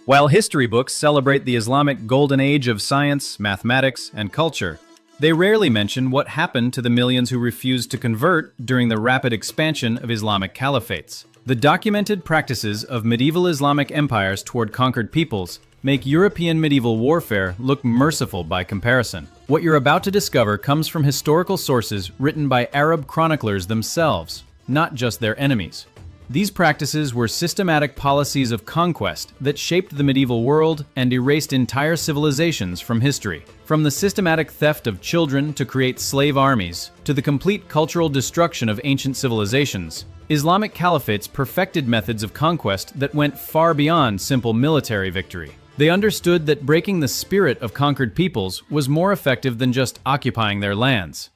While history books celebrate the Islamic golden age of science, mathematics, and culture, they rarely mention what happened to the millions who refused to convert during the rapid expansion of Islamic Caliphates. The documented practices of medieval Islamic empires toward conquered peoples make European medieval warfare look merciful by comparison. What you're about to discover comes from historical sources written by Arab chroniclers themselves, not just their enemies. These practices were systematic policies of conquest that shaped the medieval world and erased entire civilizations from history. From the systematic theft of children to create slave armies, to the complete cultural destruction of ancient civilizations, Islamic caliphates perfected methods of conquest that went far beyond simple military victory. They understood that breaking the spirit of conquered peoples was more effective than just occupying their lands.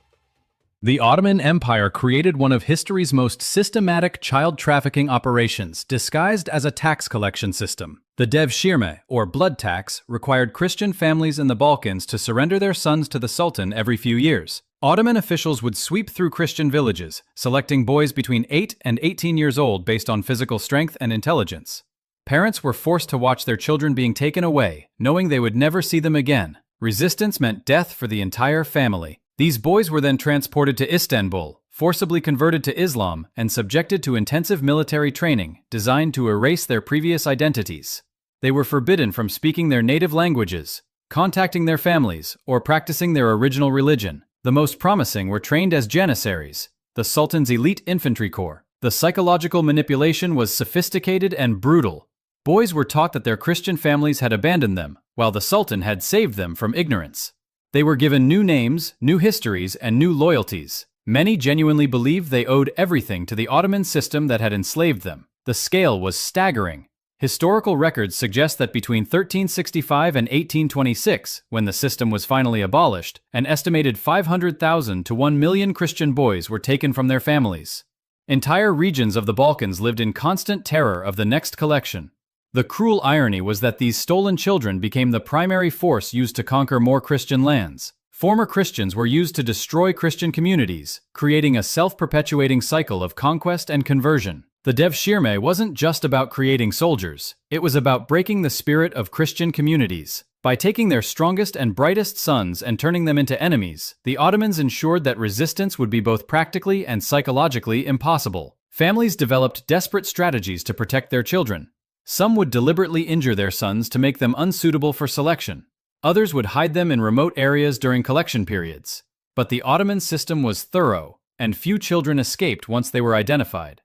The Ottoman Empire created one of history's most systematic child trafficking operations, disguised as a tax collection system. The devshirme, or blood tax, required Christian families in the Balkans to surrender their sons to the Sultan every few years. Ottoman officials would sweep through Christian villages, selecting boys between 8 and 18 years old based on physical strength and intelligence. Parents were forced to watch their children being taken away, knowing they would never see them again. Resistance meant death for the entire family. These boys were then transported to Istanbul, forcibly converted to Islam, and subjected to intensive military training designed to erase their previous identities. They were forbidden from speaking their native languages, contacting their families, or practicing their original religion. The most promising were trained as janissaries, the Sultan's elite infantry corps. The psychological manipulation was sophisticated and brutal. Boys were taught that their Christian families had abandoned them, while the Sultan had saved them from ignorance. They were given new names, new histories, and new loyalties. Many genuinely believed they owed everything to the Ottoman system that had enslaved them. The scale was staggering. Historical records suggest that between 1365 and 1826, when the system was finally abolished, an estimated 500,000 to 1 million Christian boys were taken from their families. Entire regions of the Balkans lived in constant terror of the next collection. The cruel irony was that these stolen children became the primary force used to conquer more Christian lands. Former Christians were used to destroy Christian communities, creating a self-perpetuating cycle of conquest and conversion. The devshirme wasn't just about creating soldiers, it was about breaking the spirit of Christian communities. By taking their strongest and brightest sons and turning them into enemies, the Ottomans ensured that resistance would be both practically and psychologically impossible. Families developed desperate strategies to protect their children. Some would deliberately injure their sons to make them unsuitable for selection. Others would hide them in remote areas during collection periods. But the Ottoman system was thorough, and few children escaped once they were identified.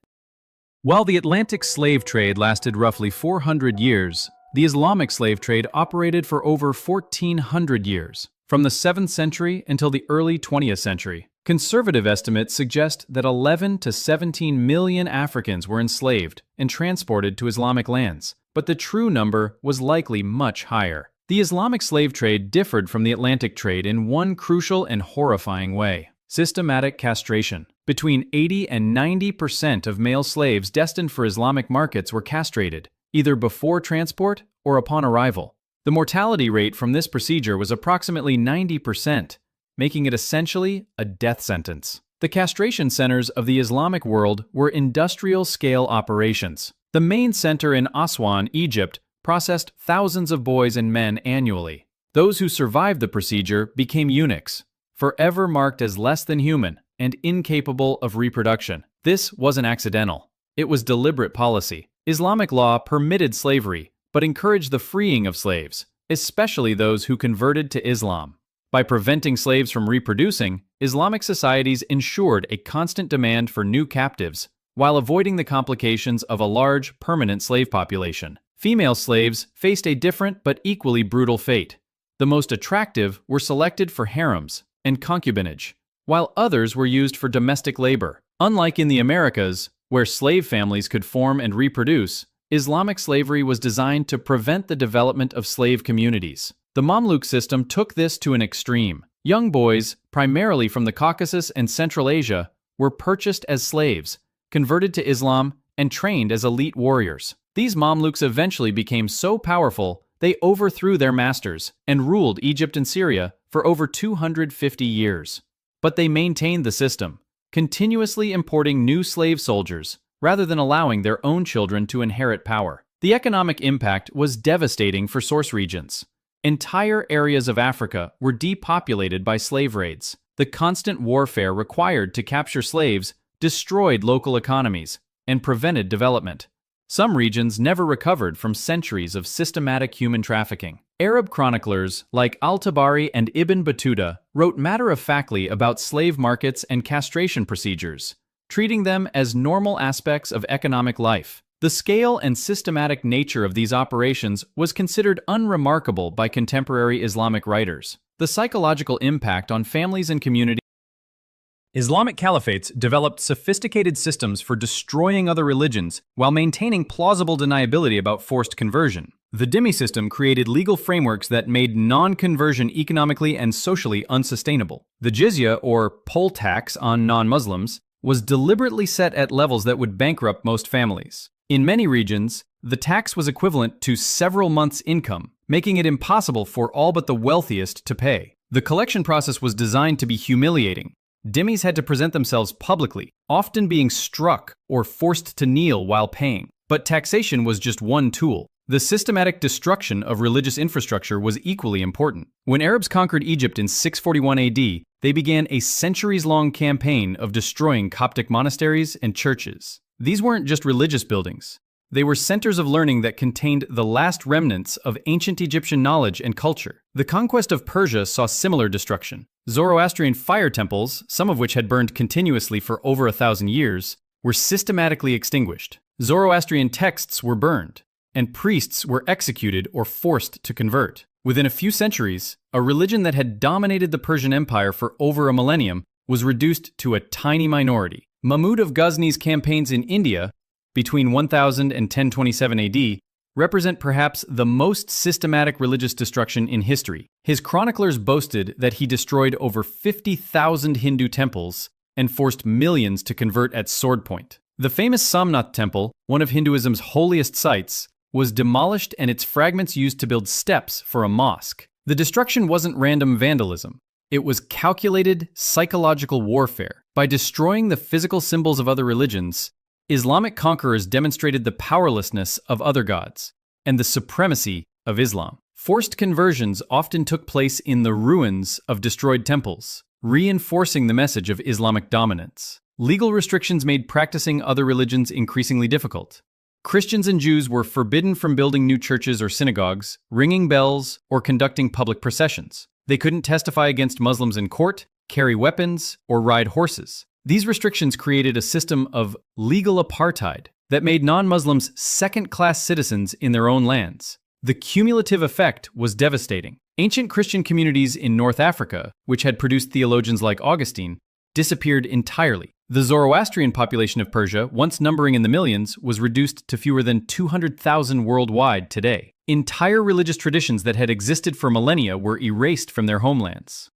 While the Atlantic slave trade lasted roughly 400 years, the Islamic slave trade operated for over 1,400 years, from the 7th century until the early 20th century. Conservative estimates suggest that 11 to 17 million Africans were enslaved and transported to Islamic lands, but the true number was likely much higher. The Islamic slave trade differed from the Atlantic trade in one crucial and horrifying way: systematic castration. Between 80 and 90% of male slaves destined for Islamic markets were castrated, either before transport or upon arrival. The mortality rate from this procedure was approximately 90%. Making it essentially a death sentence. The castration centers of the Islamic world were industrial-scale operations. The main center in Aswan, Egypt, processed thousands of boys and men annually. Those who survived the procedure became eunuchs, forever marked as less than human and incapable of reproduction. This wasn't accidental. It was deliberate policy. Islamic law permitted slavery, but encouraged the freeing of slaves, especially those who converted to Islam. By preventing slaves from reproducing, Islamic societies ensured a constant demand for new captives, while avoiding the complications of a large, permanent slave population. Female slaves faced a different but equally brutal fate. The most attractive were selected for harems and concubinage, while others were used for domestic labor. Unlike in the Americas, where slave families could form and reproduce, Islamic slavery was designed to prevent the development of slave communities. The Mamluk system took this to an extreme. Young boys, primarily from the Caucasus and Central Asia, were purchased as slaves, converted to Islam, and trained as elite warriors. These Mamluks eventually became so powerful they overthrew their masters and ruled Egypt and Syria for over 250 years. But they maintained the system, continuously importing new slave soldiers rather than allowing their own children to inherit power. The economic impact was devastating for source regions. Entire areas of Africa were depopulated by slave raids. The constant warfare required to capture slaves destroyed local economies and prevented development. Some regions never recovered from centuries of systematic human trafficking. Arab chroniclers like Al-Tabari and Ibn Battuta wrote matter-of-factly about slave markets and castration procedures, treating them as normal aspects of economic life. The scale and systematic nature of these operations was considered unremarkable by contemporary Islamic writers. The psychological impact on families and communities. Islamic Caliphates developed sophisticated systems for destroying other religions while maintaining plausible deniability about forced conversion. The dhimmi system created legal frameworks that made non-conversion economically and socially unsustainable. The jizya, or poll tax on non-Muslims, was deliberately set at levels that would bankrupt most families. In many regions, the tax was equivalent to several months' income, making it impossible for all but the wealthiest to pay. The collection process was designed to be humiliating. Dhimmis had to present themselves publicly, often being struck or forced to kneel while paying. But taxation was just one tool. The systematic destruction of religious infrastructure was equally important. When Arabs conquered Egypt in 641 AD, they began a centuries-long campaign of destroying Coptic monasteries and churches. These weren't just religious buildings. They were centers of learning that contained the last remnants of ancient Egyptian knowledge and culture. The conquest of Persia saw similar destruction. Zoroastrian fire temples, some of which had burned continuously for over 1,000 years, were systematically extinguished. Zoroastrian texts were burned, and priests were executed or forced to convert. Within a few centuries, a religion that had dominated the Persian Empire for over a millennium was reduced to a tiny minority. Mahmud of Ghazni's campaigns in India between 1000 and 1027 AD represent perhaps the most systematic religious destruction in history. His chroniclers boasted that he destroyed over 50,000 Hindu temples and forced millions to convert at sword point. The famous Somnath temple, one of Hinduism's holiest sites, was demolished and its fragments used to build steps for a mosque. The destruction wasn't random vandalism. It was calculated psychological warfare. By destroying the physical symbols of other religions, Islamic conquerors demonstrated the powerlessness of other gods and the supremacy of Islam. Forced conversions often took place in the ruins of destroyed temples, reinforcing the message of Islamic dominance. Legal restrictions made practicing other religions increasingly difficult. Christians and Jews were forbidden from building new churches or synagogues, ringing bells, or conducting public processions. They couldn't testify against Muslims in court, carry weapons, or ride horses. These restrictions created a system of legal apartheid that made non-Muslims second-class citizens in their own lands. The cumulative effect was devastating. Ancient Christian communities in North Africa, which had produced theologians like Augustine, disappeared entirely. The Zoroastrian population of Persia, once numbering in the millions, was reduced to fewer than 200,000 worldwide today. Entire religious traditions that had existed for millennia were erased from their homelands.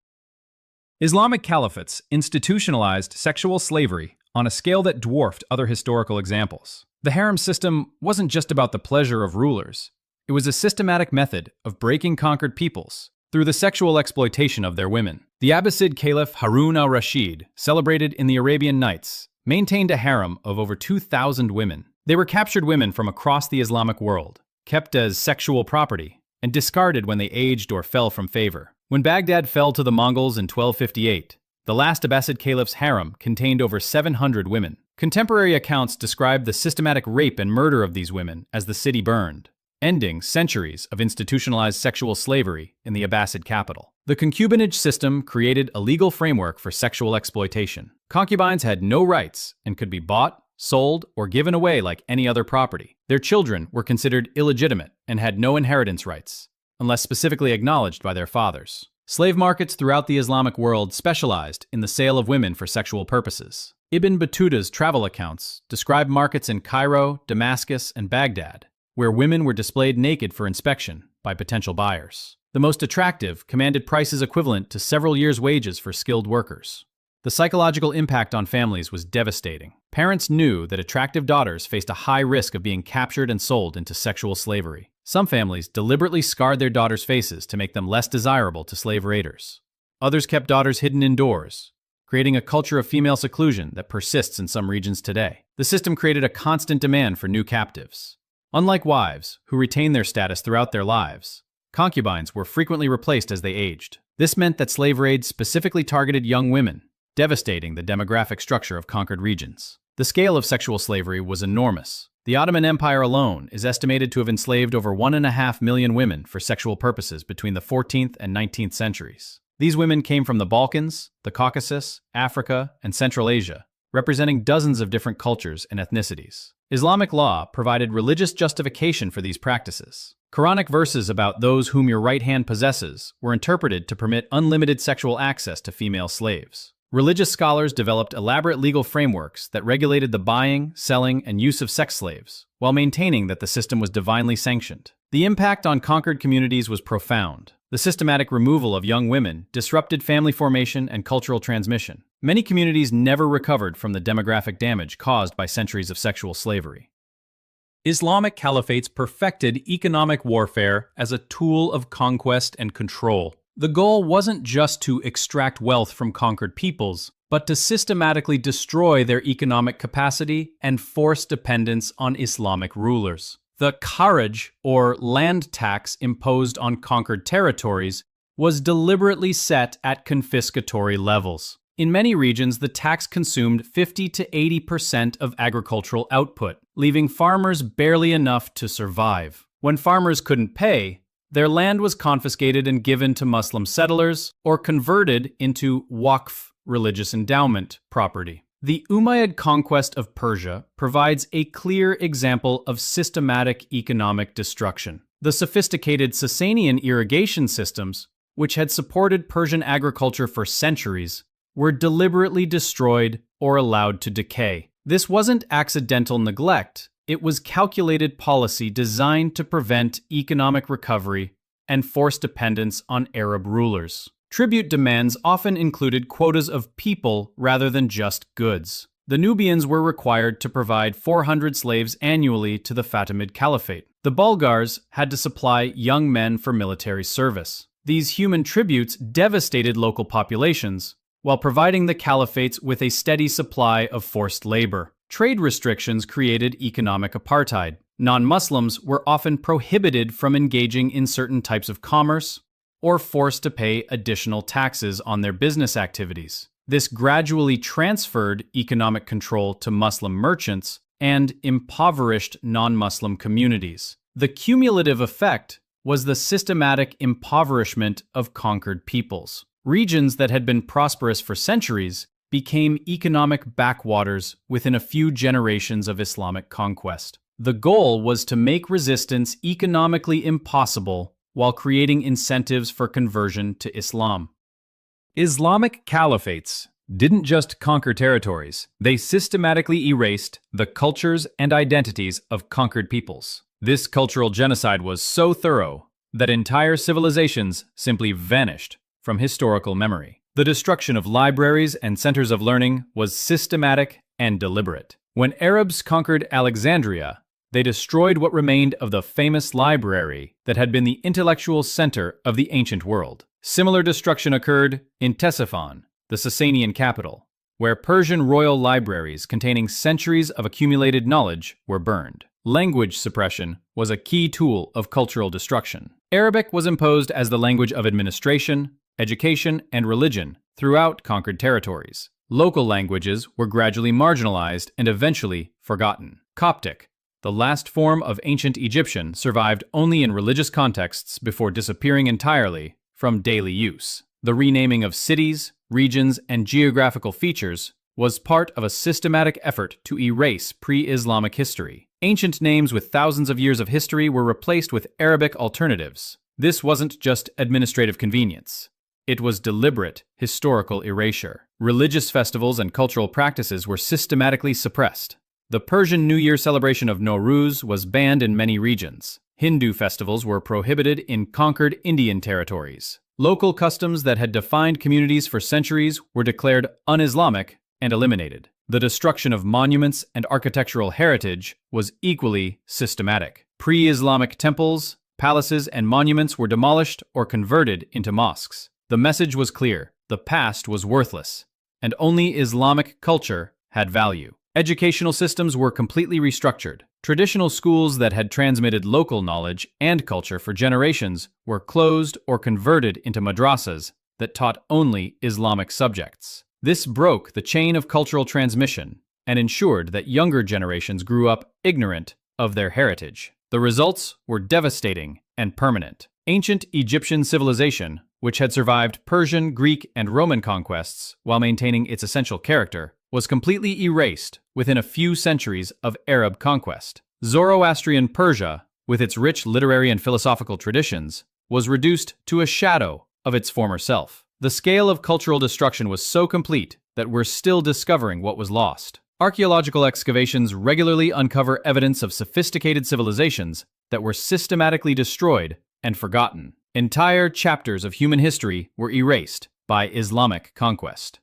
Islamic caliphates institutionalized sexual slavery on a scale that dwarfed other historical examples. The harem system wasn't just about the pleasure of rulers. It was a systematic method of breaking conquered peoples through the sexual exploitation of their women. The Abbasid Caliph Harun al-Rashid, celebrated in the Arabian Nights, maintained a harem of over 2,000 women. They were captured women from across the Islamic world, kept as sexual property, and discarded when they aged or fell from favor. When Baghdad fell to the Mongols in 1258, the last Abbasid Caliph's harem contained over 700 women. Contemporary accounts describe the systematic rape and murder of these women as the city burned, ending centuries of institutionalized sexual slavery in the Abbasid capital. The concubinage system created a legal framework for sexual exploitation. Concubines had no rights and could be bought, sold, or given away like any other property. Their children were considered illegitimate and had no inheritance rights, unless specifically acknowledged by their fathers. Slave markets throughout the Islamic world specialized in the sale of women for sexual purposes. Ibn Battuta's travel accounts describe markets in Cairo, Damascus, and Baghdad, where women were displayed naked for inspection by potential buyers. The most attractive commanded prices equivalent to several years' wages for skilled workers. The psychological impact on families was devastating. Parents knew that attractive daughters faced a high risk of being captured and sold into sexual slavery. Some families deliberately scarred their daughters' faces to make them less desirable to slave raiders. Others kept daughters hidden indoors, creating a culture of female seclusion that persists in some regions today. The system created a constant demand for new captives. Unlike wives, who retain their status throughout their lives, concubines were frequently replaced as they aged. This meant that slave raids specifically targeted young women, devastating the demographic structure of conquered regions. The scale of sexual slavery was enormous. The Ottoman Empire alone is estimated to have enslaved over 1.5 million women for sexual purposes between the 14th and 19th centuries. These women came from the Balkans, the Caucasus, Africa, and Central Asia, representing dozens of different cultures and ethnicities. Islamic law provided religious justification for these practices. Quranic verses about those whom your right hand possesses were interpreted to permit unlimited sexual access to female slaves. Religious scholars developed elaborate legal frameworks that regulated the buying, selling, and use of sex slaves, while maintaining that the system was divinely sanctioned. The impact on conquered communities was profound. The systematic removal of young women disrupted family formation and cultural transmission. Many communities never recovered from the demographic damage caused by centuries of sexual slavery. Islamic Caliphates perfected economic warfare as a tool of conquest and control. The goal wasn't just to extract wealth from conquered peoples, but to systematically destroy their economic capacity and force dependence on Islamic rulers. The kharaj, or land tax imposed on conquered territories, was deliberately set at confiscatory levels. In many regions, the tax consumed 50 to 80% of agricultural output, leaving farmers barely enough to survive. When farmers couldn't pay, their land was confiscated and given to Muslim settlers or converted into waqf, religious endowment, property. The Umayyad conquest of Persia provides a clear example of systematic economic destruction. The sophisticated Sasanian irrigation systems, which had supported Persian agriculture for centuries, were deliberately destroyed or allowed to decay. This wasn't accidental neglect, it was calculated policy designed to prevent economic recovery and force dependence on Arab rulers. Tribute demands often included quotas of people rather than just goods. The Nubians were required to provide 400 slaves annually to the Fatimid Caliphate. The Bulgars had to supply young men for military service. These human tributes devastated local populations, while providing the caliphates with a steady supply of forced labor. Trade restrictions created economic apartheid. Non-Muslims were often prohibited from engaging in certain types of commerce or forced to pay additional taxes on their business activities. This gradually transferred economic control to Muslim merchants and impoverished non-Muslim communities. The cumulative effect was the systematic impoverishment of conquered peoples. Regions that had been prosperous for centuries became economic backwaters within a few generations of Islamic conquest. The goal was to make resistance economically impossible while creating incentives for conversion to Islam. Islamic Caliphates didn't just conquer territories, they systematically erased the cultures and identities of conquered peoples. This cultural genocide was so thorough that entire civilizations simply vanished from historical memory. The destruction of libraries and centers of learning was systematic and deliberate. When Arabs conquered Alexandria, they destroyed what remained of the famous library that had been the intellectual center of the ancient world. Similar destruction occurred in Ctesiphon, the Sasanian capital, where Persian royal libraries containing centuries of accumulated knowledge were burned. Language suppression was a key tool of cultural destruction. Arabic was imposed as the language of administration, education, and religion throughout conquered territories. Local languages were gradually marginalized and eventually forgotten. Coptic, the last form of ancient Egyptian, survived only in religious contexts before disappearing entirely from daily use. The renaming of cities, regions, and geographical features was part of a systematic effort to erase pre-Islamic history. Ancient names with thousands of years of history were replaced with Arabic alternatives. This wasn't just administrative convenience. It was deliberate historical erasure. Religious festivals and cultural practices were systematically suppressed. The Persian New Year celebration of Nowruz was banned in many regions. Hindu festivals were prohibited in conquered Indian territories. Local customs that had defined communities for centuries were declared un-Islamic and eliminated. The destruction of monuments and architectural heritage was equally systematic. Pre-Islamic temples, palaces, and monuments were demolished or converted into mosques. The message was clear: the past was worthless, and only Islamic culture had value. Educational systems were completely restructured. Traditional schools that had transmitted local knowledge and culture for generations were closed or converted into madrasas that taught only Islamic subjects. This broke the chain of cultural transmission and ensured that younger generations grew up ignorant of their heritage. The results were devastating and permanent. Ancient Egyptian civilization, which had survived Persian, Greek, and Roman conquests while maintaining its essential character, was completely erased within a few centuries of Arab conquest. Zoroastrian Persia, with its rich literary and philosophical traditions, was reduced to a shadow of its former self. The scale of cultural destruction was so complete that we're still discovering what was lost. Archaeological excavations regularly uncover evidence of sophisticated civilizations that were systematically destroyed and forgotten. Entire chapters of human history were erased by Islamic conquest.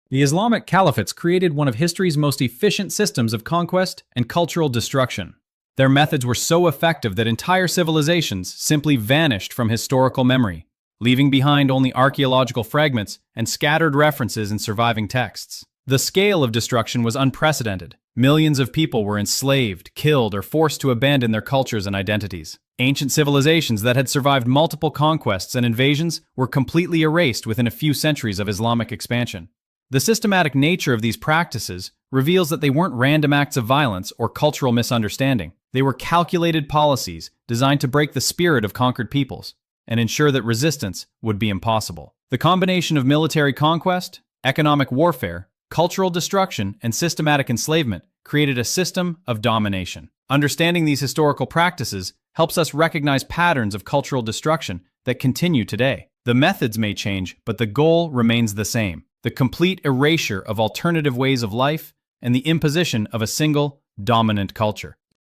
The Islamic Caliphates created one of history's most efficient systems of conquest and cultural destruction. Their methods were so effective that entire civilizations simply vanished from historical memory, leaving behind only archaeological fragments and scattered references in surviving texts. The scale of destruction was unprecedented. Millions of people were enslaved, killed, or forced to abandon their cultures and identities. Ancient civilizations that had survived multiple conquests and invasions were completely erased within a few centuries of Islamic expansion. The systematic nature of these practices reveals that they weren't random acts of violence or cultural misunderstanding. They were calculated policies designed to break the spirit of conquered peoples and ensure that resistance would be impossible. The combination of military conquest, economic warfare, cultural destruction, and systematic enslavement created a system of domination. Understanding these historical practices helps us recognize patterns of cultural destruction that continue today. The methods may change, but the goal remains the same: the complete erasure of alternative ways of life and the imposition of a single dominant culture.